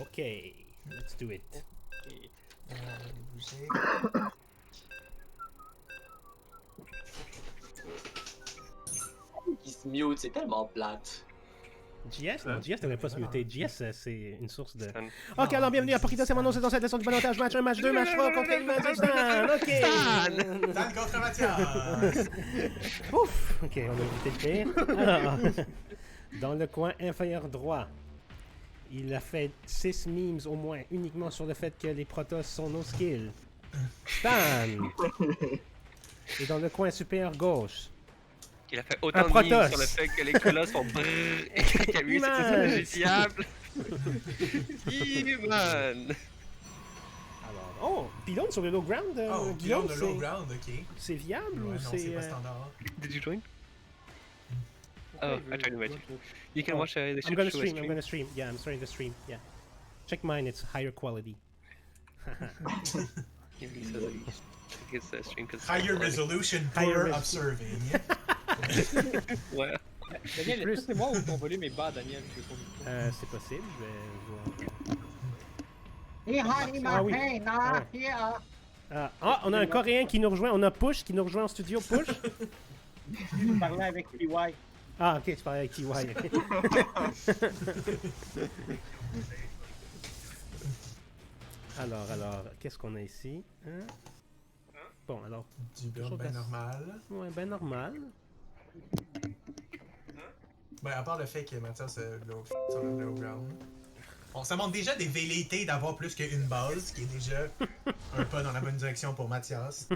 Ok, let's do it. Bouger. Il se mute, c'est tellement plate. JS? Non, JS devrait pas se muter. JS, c'est une source de... Stan. Ok, alors bienvenue à Porquito, c'est mon nom, c'est dans cette leçon du balotage. Match 1, match 2, match 3 contre Imagine Stan. Ok! Stan contre Mathias! Ouf! Ok, on a évité le pire. Alors, dans le coin inférieur droit, il a fait 6 memes au moins, uniquement sur le fait que les Protoss sont no skill. Stan! Et dans le coin supérieur gauche, Il a fait Un autant de Protoss. memes sur le fait que les colosses font brrrr et que Camille Immense. c'est fiable. Man. alors... Oh! Pylône sur le low ground, Oh, Guillaume, Guillaume de low ground, ok. c'est viable Ouais, ou non, c'est c'est... pas standard. Did you join? Oh, I tried to invite you. You can Oh, watch the I'm ship gonna show stream, I'm gonna stream. Yeah, I'm starting to stream, yeah. Check mine, it's higher quality. It's stream cause Higher resolution Higher for res- observing. Ouais. Daniel, Plus. est-ce que c'est moi ou ton volume est bas, Daniel? Je sais pas. C'est possible, je vais voir. Hey, honey, Ah oui. my pain, Ah. here. On a un Coréen qui nous rejoint, on a Push qui nous rejoint en studio. Push? Je parlais avec PY. Ah, ok, tu parlais avec TY. alors, qu'est-ce qu'on a ici? Hein? Bon, alors, Du build ben normal. ouais, ben normal. Ben, à part le fait que Mathias sur le low ground. Bon, ça montre déjà des velléités d'avoir plus qu'une base, qui est déjà un pas dans la bonne direction pour Mathias.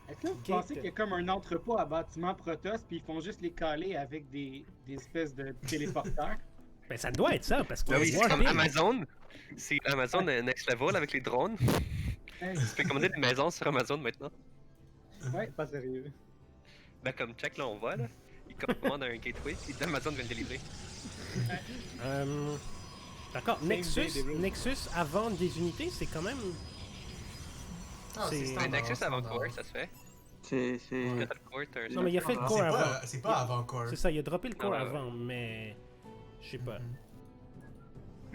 Est-ce que vous Ok. pensez qu'il y a comme un entrepôt à bâtiment Protoss, puis ils font juste les caler avec des espèces de téléporteurs? Ben, ça doit être ça, parce que Ben oui, c'est Warping- comme Amazon. C'est Amazon next level avec les drones. Hey, Tu peux commander des maisons sur Amazon maintenant. ouais. Pas sérieux. Ben comme check là on voit là. Ils commandent un gateway et Amazon vient de délivrer. D'accord, Same Nexus, day, they will. Nexus avant des unités, c'est quand même... Ah, C'est- Un standard, Nexus avant standard. core, ça se fait. C'est. Quand t'as le core, t'as un... Non, mais il a fait le Ah, core avant. C'est pas avant core. C'est ça, il a droppé le core ouais, ouais. avant, mais... Je sais pas.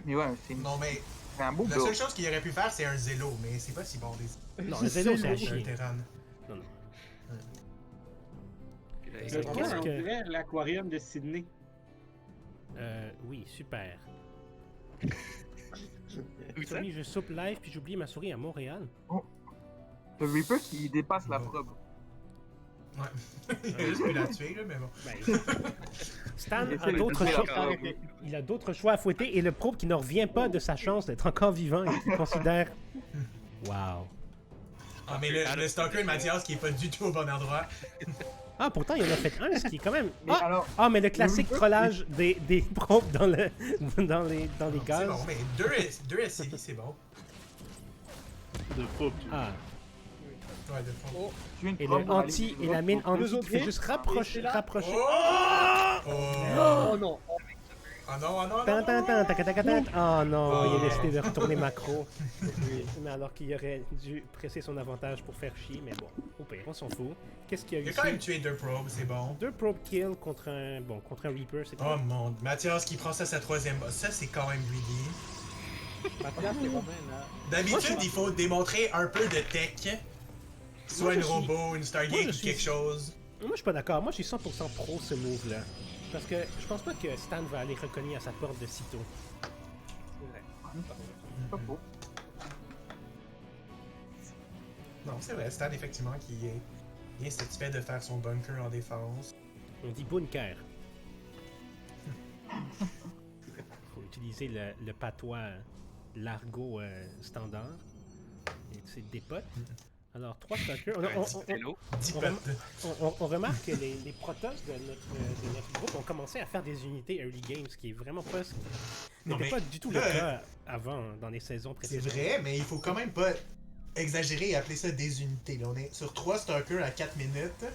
Mais ouais, c'est Non, mais un beau la build. seule chose qu'il aurait pu faire, c'est un Zélo, mais c'est pas si bon des. Non, le Zeno, c'est à Un chier. Terran. Non, non. Puis là, Je il- trouve, Qu'est-ce on que- dirait l'aquarium de Sydney. Oui, super. Où ça? Oui, je soupe live, puis j'oublie ma souris à Montréal. Le Reaper qui dépasse la probe. Ouais. Il a juste pu la tuer, là, mais bon. Ben, Stan Il a d'autres essaie de choix. Encore, oui. Il a d'autres choix à fouetter et le probe qui ne revient pas de sa chance d'être encore vivant et qui considère. Wow. Ah, mais le Stalker de Mathias qui est pas du tout au bon endroit. Ah, pourtant, il en a fait un, ce qui est quand même. Mais alors, Mais le classique Reaper, trollage des probes dans les C'est gaz. bon, mais 2 SCV, c'est bon. De probe. Ah, Ouais, de fond. Oh, tu viens de et prendre le dans la anti ligne et la mine de anti Deux qui autres fait hits. juste Et rapprocher. c'est là. rapprocher. Oh! oh non! Ah non, ah non, Tan, tan, tan, tac, tac, tac. Oh non, il a Oh. décidé de retourner macro. Mais alors qu'il aurait dû presser son avantage pour faire chier, mais bon, au pire, on s'en fout. Qu'est-ce qu'il y a Il a eu quand même ici? tué 2 probes, c'est bon. 2 probe kills contre un Reaper, c'est Oh mon Dieu, Mathias qui prend ça sa troisième boss, ça c'est quand même greedy. Mathias et Romain, là. D'habitude, il faut démontrer un peu de tech. Soit Moi, une je suis- robot, une Moi, Stargate je ou suis- quelque chose. Moi, je suis pas d'accord. Moi, je suis 100% pro ce move-là. Parce que je pense pas que Stan va aller recogner à sa porte de sitôt. C'est pas faux. Non, c'est vrai, Stan effectivement qui est bien satisfait de faire son bunker en défense. On dit bunker. Faut utiliser le patois, l'argot standard. Et c'est des potes. Alors, 3 stalkers. Hello. 10 On potes. On remarque que les Protoss de notre groupe ont commencé à faire des unités early game, ce qui est vraiment pas, Non, n'était mais pas du tout là, le cas avant, dans les saisons C'est précédentes. vrai, mais il faut quand même pas exagérer et appeler ça des unités. Là, on est sur 3 stalkers à 4 minutes.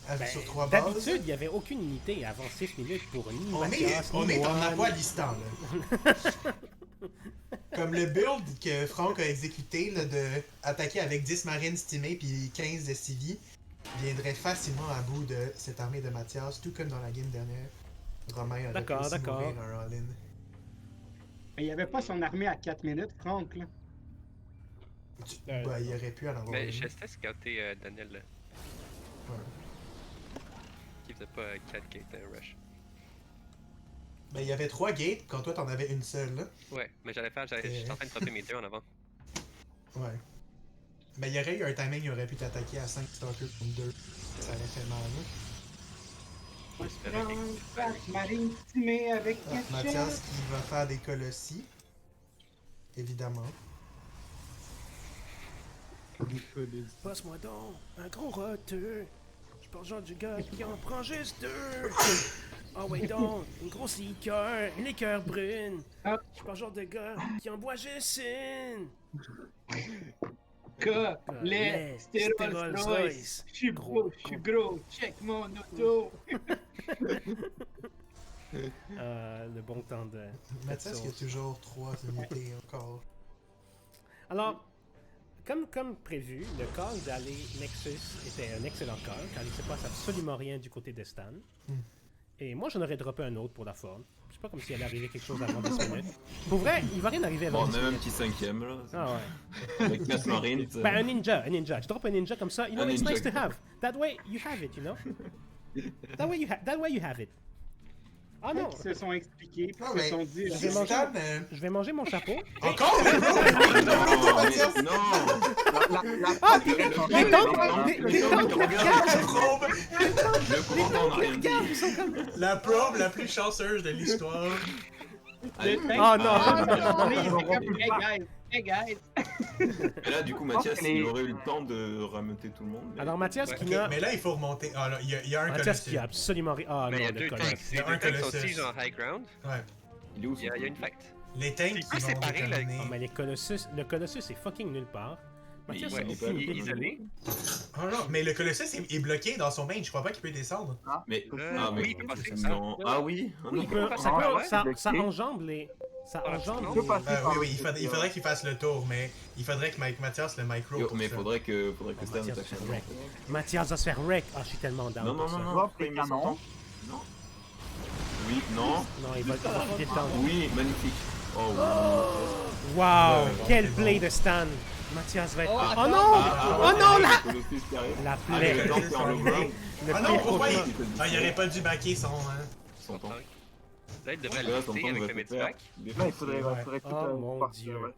Ben, sur 3 bases. d'habitude, il n'y avait aucune unité avant 6 minutes pour ni On Mathias, est, on ni est moi, en ni- Afghanistan, là. Comme le build que Franck a exécuté, là, de attaquer avec 10 marines stimées puis 15 de CV, viendrait facilement à bout de cette armée de Mathias, tout comme dans la game dernière. Romain aurait D'accord, pu aussi d'accord. mourir un all-in. Mais il avait pas son armée à 4 minutes, Franck, là. Bah, il aurait pu en avoir Mais une. je sais scouter Daniel là. Ouais. Qui faisait pas 4 gates rush. Ben, il y avait 3 gates, quand toi t'en avais une seule, là. Ouais, mais j'étais en train de frapper mes 2 en avant. Ouais. Mais il y aurait eu un timing, il aurait pu t'attaquer à 5 stalkers contre 2. Ça aurait fait mal, là. Marine timée avec Ah, Mathias qui va faire des colossis. Évidemment. Passe-moi donc un gros roteux. Je pense genre du gars qui en prend juste 2. Ah ouais donc, une grosse liqueur brune. Ah. Je pense genre de gars qui en boit juste une. Les Rolls Rolls Royce. Je suis gros, check mon auto. Le bon temps de... Mathias qui a toujours 3 unités encore. Alors, comme prévu, le call d'aller Nexus était un excellent call, car il ne se passe absolument rien du côté de Stan. Et moi, j'en aurais droppé un autre pour la forme. C'est pas comme s'il allait arriver quelque chose avant 10 minutes. Pour vrai, il va rien arriver avant Bon, 10 on a même un minutes. petit cinquième là. Ah ouais. Avec 4 marines. Ben, un ninja. Tu droppes un ninja comme ça. You know, Un it's ninja. nice to have. That way, you have it, you know? That way, you have it. Ah non! Ils se sont expliqués, puis Ah, ils mais se sont dit... Je vais manger- Stan, Je vais manger mon chapeau. encore? Non, Mathias! non. Ah, Le commandant n'a rien dit. La probe la plus chanceuse de l'histoire. Allez. Oh non! Hey guys! Et là, du coup, Mathias, il aurait eu le temps de rameuter tout le monde. mais- Alors, Mathias Ouais. qui Ok, n'a... mais là il faut remonter. Ah là, il y a un Mathias colossus. qui a absolument rien... Ah Mais il y non, a le 2 colossus. tanks. Il y a Les un 2 tanks sont Colossus. aussi genre high ground. Ouais. Il est où Il y a une fact. Les tanks C'est qui plus vont séparé, là. déterminer. Ah, mais le Colossus est fucking nulle part. Mais Mathias, il a est aucune pas idée de isolé. Oh non, mais le colossus est bloqué dans son main, je crois pas qu'il peut descendre. Mais. Oui, mais. il peut passer comme ça. Non. Ah oui. Ah Oui, non. il peut, Ah, ça, ouais, peut- ouais. ça enjambe les... Ça Ah, enjambe non. Tu peux les... passer par Oui, il faudrait qu'il fasse le tour, mais il faudrait que Mathias le micro. Yo, pour mais ça. faudrait que Stan Mathias attaque se fait un wreck. Mathias va se faire wreck. Ah, je suis tellement down Non, pour non, ça. non, non. Drop Après, les il met son canons. temps. Non. Oui, non. Non, il va filer le temps. Oui, magnifique. Oh, oui. Wow! Ouais, Quel c'est play bon. de Stan! Mathias va être... Oh, Oh attends. non! Oh non, là! Le Colossus qui arrive. La Allez, plaie. le temps qui est en low ground. Le Ah non, play pourquoi il... cauchemar. Ah, il aurait pas dû backer son... Son temps. Là, il devrait Là, son le temps avec va le se medivac. faire. Là, il faudrait Ouais. tout Oh mon partir, Dieu. ouais.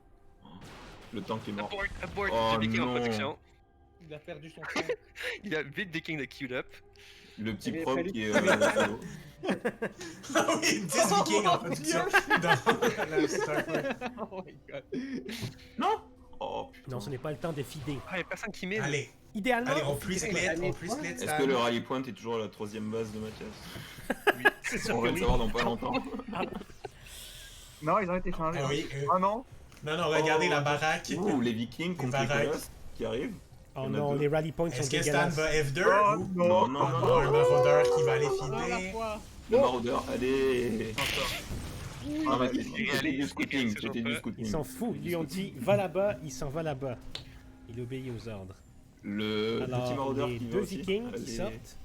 Le temps qui est mort. Abort, Oh, j'ai Viking en non. production. Il a perdu son sang. Il y a 8 Viking de queued up. Le petit Il probe avait qui est fallu- solo. Ah oui, 10 vikings en production dans la Starfleet. Oh my god. Non. Oh putain. Non, ce n'est pas le temps de fider. Ah, il y a personne qui mine. Allez, Idéalement, allez, on plus split, Est-ce Stan. que le rally point est toujours à la 3ème base de Mathias? c'est sûr On que va le oui. savoir dans pas longtemps. Non, ils ont été changés. Ah oui, Oh non. non, non, regardez Oh. la baraque. Ouh, les Vikings contre les baraques. Colosses qui arrivent. Oh Il y en a non, deux. les rally points sont Est-ce que Stan dégueulasses. va F2 Oh ou Non, non, encore un non. maraudeur qui va aller Ah, la fider? fois. Le maraudeur, allez. Ah, mais c'était du réalise, scouting, c'est c'était pas. du Ils scouting. s'en foutent. Ils lui ont dit va là-bas, il s'en va là-bas. Il obéit aux ordres. Le petit Alors, maraudeur les qui va deux aussi. vikings qui Allez. sortent.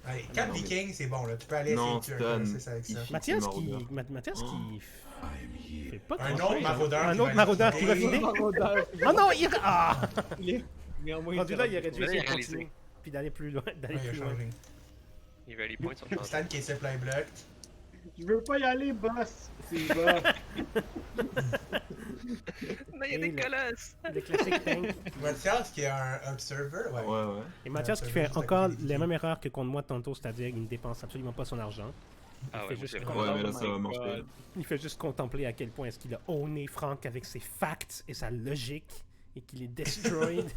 Allez, Ah, 4 non, mais- vikings, c'est bon là, tu peux aller Non, essayer de tuer un Stan, colossus avec ça. il- Mathias qui... maraudeur. Mathias qui... fait pas Un grand-chose. autre maraudeur Un qui autre va maraudeur qui va fider. fider. Maraudeur. Oh non, il... Ah! Mais au moins, Rendu là, il aurait dû Là, il essayer a de réalisé. continuer. Puis d'aller plus loin. D'aller Ouais, il a plus loin. changé. Les rally points sont changés. Stan qui est supply blocked. Je veux pas y aller, boss! C'est bas. Non, il y a Et des le- colosses. Le classique tank. Mathias qui est un observer, ouais. Ouais, ouais. Et Mathias ça qui veut fait juste encore accomplir. la même erreur que contre moi tantôt, c'est-à-dire il ne dépense absolument pas son argent. Ah fait ouais, moi, juste c'est comme- vraiment... Ouais, mais là, ça va my marcher. God. Il fait juste contempler à quel point est-ce qu'il a owné Franck avec ses facts et sa logique et qu'il est destroyed.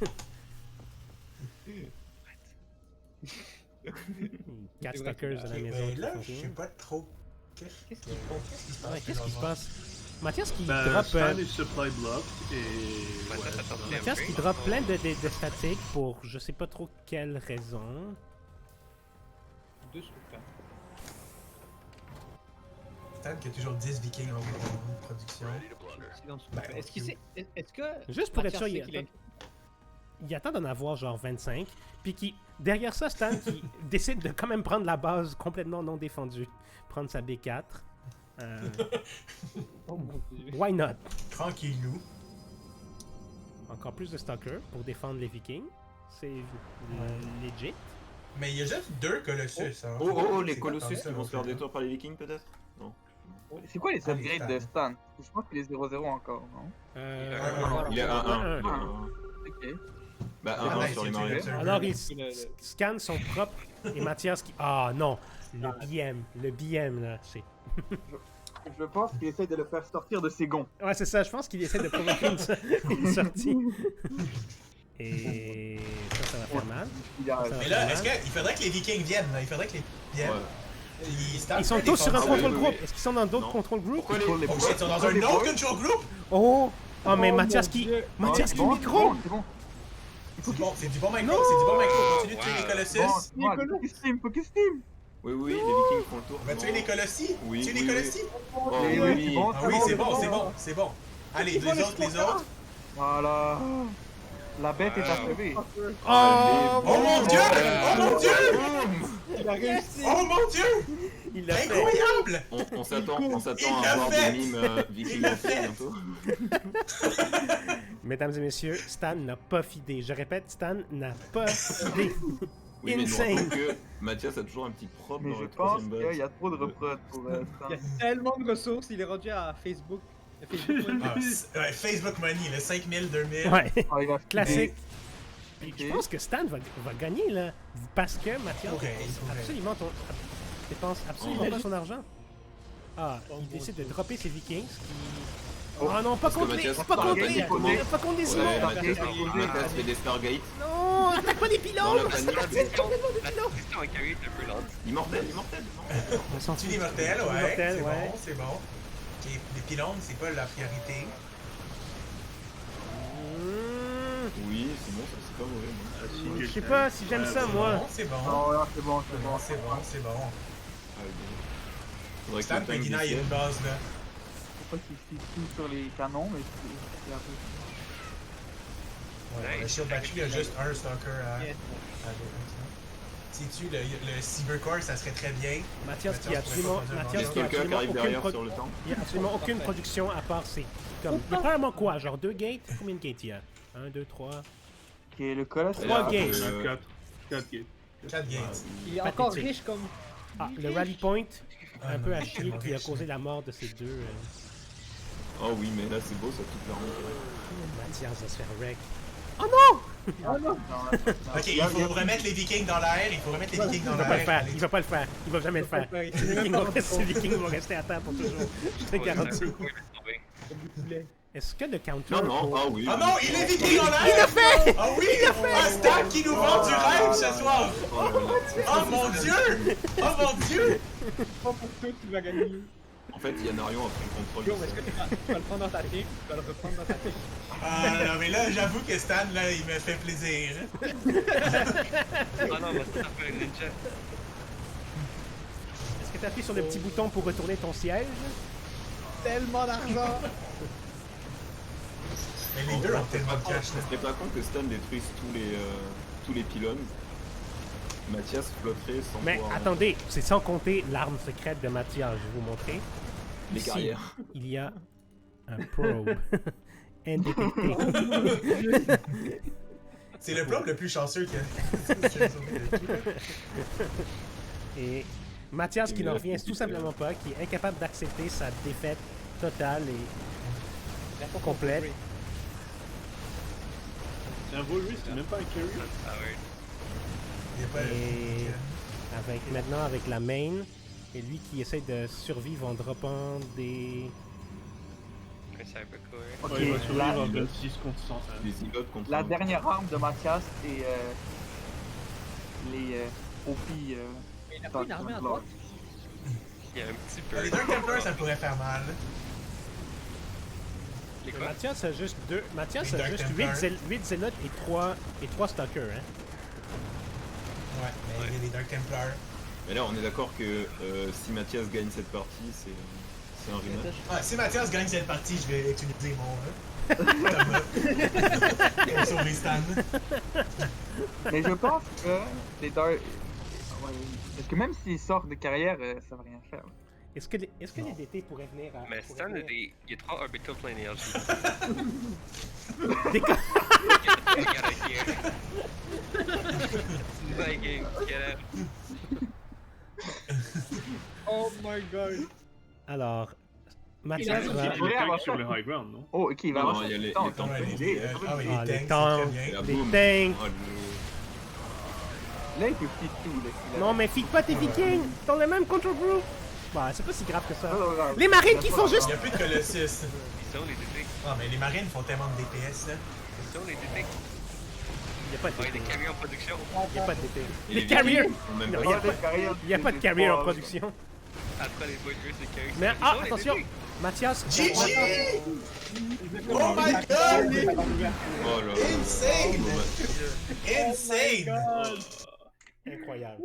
4 stalkers à la Ok, maison. mais qui là, font je rien. sais pas trop. Qu'est-ce qui se passe? Ouais, qu'est-ce qui se passe? Mathias qui Ben, drop... Stan est supply blocked et. Ouais, ça sortit un Mathias peu. qui drop plein de statiques pour je sais pas trop quelle raison. Deux souffles. Stan qui a toujours 10 vikings en production. Silence. Ben, Est-ce qu'il sait. Est-ce que. Juste pour être Mathias sûr, sait qu'il a- il attend d'en avoir genre 25, puis Derrière ça, Stan qui décide de quand même prendre la base complètement non défendue. Prendre sa B4. Oh mon dieu. Why not? Tranquillou. Encore plus de stalkers pour défendre les Vikings. C'est legit. Mais il y a juste 2 Colossus. Hein. Les C'est Colossus pas qui vont se faire tant ça, détruire par les Vikings peut-être? Non. C'est quoi les Ah, les upgrades de Stan? Je pense qu'il est 0-0 encore, non? Il est à 1. Ok. Bah Ah, 1 ben, sur les c'est marées. observer. Alors il scanne son propre et Mathias qui... Ah non! Le BM là, c'est... Je pense qu'il essaie de le faire sortir de ses gonds. Ouais, c'est ça, je pense qu'il essaie de provoquer une sortie. Et ça va faire mal. Il a... Ça va Mais faire là, mal. est-ce qu'il faudrait que les Vikings viennent? Là? Il faudrait que les viennent. Ouais. Ils sont tous sur un Ah, control oui, group. oui. Est-ce qu'ils sont dans d'autres Non. control group? Pourquoi les... Pour les Oh shit, ils sont dans un autre control group? Oh! Oh, mais Oh, Mathias mon qui... Dieu. Mathias qui bon, micro! C'est bon. C'est du bon micro, c'est du bon micro. Continue de tuer les Bon, Colossus. c'est bon. Focus team. Oui, les Vikings font le tour. On va tuer les Colossi? Oui, Tuer les oui, Colossi? Oh, Oui, oui, c'est bon, Ah oui, c'est bon. Allez, les autres. Voilà. La bête est achevée. Oh! Oh mon dieu! Oh mon dieu! Il a réussi. Oh mon dieu! Il l'a fait! Incroyable! On s'attend Il à l'a avoir fait! des mimes Vikings l'a aussi fait! bientôt. Mesdames et messieurs, Stan n'a pas fidé. Je répète, Stan n'a pas fidé. Oui, mais nous Insane. rappelons que Mathias a toujours un petit propre Mais dans je le pense troisième bot. qu'il y a trop de reprods pour Il y a Stan. tellement de ressources, il est rendu à Facebook. Ouais, Facebook Money, le 5000, 2000. Ouais, Ah, il a classique. Ok. Je pense que Stan va gagner là. Parce que Mathias Pourrait. dépense absolument pas son argent. Ah, il décide de dropper ses Vikings qui... Oh non, pas Parce que contre les... Mathias Pas parle contre pas les... directement. Pas contre les Ouais, immondes. Mathias fait des Stargate. Non, attaque pas des Dans pylônes. la panique. La question à carry est un peu lente. Immortel. On s'en Tu fout. l'immortel, ouais. Immortel, C'est ouais. bon, c'est bon. Ok, les pylônes, c'est pas la priorité. Oui, c'est bon, ça c'est pas mauvais. non. Je sais pas si j'aime ça, moi. Bon, c'est bon. Non, là, c'est bon, c'est C'est bon. bon, c'est bon, c'est bon. Ah, bien. Faudrait que Stan le peut tank deny décède. une base, là. Je sais pas s'il tout sur les canons, mais c'est un peu... Ouais, le shield battery, il y a juste un stalker à... Yes. Si tu le cybercore, ça serait très bien. Mathias qui a Mathias absolument... pourrait pas Mathias faire qui a Stalker qui absolument arrive aucune... derrière sur le tank. Il y a absolument aucune production à part ses... Comme... Il y a probablement quoi? Genre 2 gates? Combien de gates il y a? 1, 2, 3... Ok, le colosse... Trois Là, gates. 4 gates. 4 gates. Il est encore Pathétique. riche comme. Ah, le rally point, Ah, un non, peu à il est chier, tellement qui a riche, causé ça. la mort de ces deux... Oh oui, mais là c'est beau, ça tout clairement. Mathias va se faire wreck. Ah non, Ok, il faut remettre les Vikings dans l'air, il faut remettre les Vikings Il dans va pas le l'air. faire, il va pas le faire, il va jamais le faire. faire. Ces Vikings vont rester à terre pour toujours, je te garantis. Est-ce que le counter... Non, ah oui. Ah non, il est Viking en l'air! Il l'a fait! Ah oui! Ah, Stan qui nous vend du rêve ce soir! Oh mon dieu! Oh mon dieu! Pas pour tout, tu vas gagner. En fait, Yannarion a pris le contrôle. Yo, mais est-ce que tu vas le prendre dans ta team? Tu vas le reprendre dans ta team. Ah non, mais là, j'avoue que Stan, là, il me fait plaisir. Ah non, on va se faire un ninja. Est-ce que tu appuies sur le petit bouton pour retourner ton siège? Tellement d'argent! Mais les deux ont tellement de cash, Je là. serais pas con que Stan détruise tous les pylônes. Mathias flotterait sans Mais pouvoir... attendez, c'est sans compter l'arme secrète de Mathias, je vais vous montrer. Les Ici, carrières. il y a un probe indétecté. C'est le plomb le plus chanceux que. Et Mathias qui n'en revient tout simplement pas, qui est incapable d'accepter sa défaite totale et complète. C'est un Volrus, c'est même pas un carry. Ah ouais. Il y a pas Et maintenant avec la main, et lui qui essaie de survivre en droppant des... Un cybercore. Ok, Ouais, il va survivre la, à 26 contre 100. Des zigotes contre la un- dernière arme de Mathias, c'est les OP... Mais il a pas une armée à droite? Il y a un petit peu. Les Dark Templars, ça pourrait faire mal. Les quoi? Mathias a juste deux... Mathias Les a Dark juste Templars. 8 zélotes et 3 stalkers, hein. Ouais, mais il y a les Dark Templars. Mais là, on est d'accord que si Mathias gagne cette partie, c'est C'est un rematch. Ah, si Mathias gagne cette partie, je vais utiliser mon Thomas pour sauver Stan. Mais je pense que les Dark. Ouais, parce que même s'ils sortent de carrière, ça va rien faire. Est-ce que les DT pourraient venir à... Mais pourraient Stan, venir- il y a 3 orbital plane énergie. Des co- Get out of here. My game, get out. Oh my god. Alors, Il Mathias a- Il va... y a les tanks sur le high ground, non? Oh, ok, il va Non, avoir il y a les temps. tanks. Ouais, Bonne les, idée. ah oui, Ah, les les tanks, tanks. c'est très Et bien. là, Les boum. tanks. Oh, Là, il peut feed tout. Là, s'il a- Non, mais feed pas tes vikings dans le même control group. Bah, c'est pas si grave que ça. Non, non, non. Les marines qui font juste... Il n'y a plus de Colossus. Ils sont les DT. Ah, mais les marines font tellement de DPS, là. Ils sont les DT. Il y a pas de Ouais, DT. des carrières en production. Il y a pas de DT. Et Les les carriers. Vikings font même Non, pas il y a ça. pas- Il y a pas de carrier en production. Après les Voiders, c'est carrières. Mais Ils ah, sont les attention, DT. Mathias. GG! Oh my god! Oh là là. Insane! Oh, Insane! Incroyable.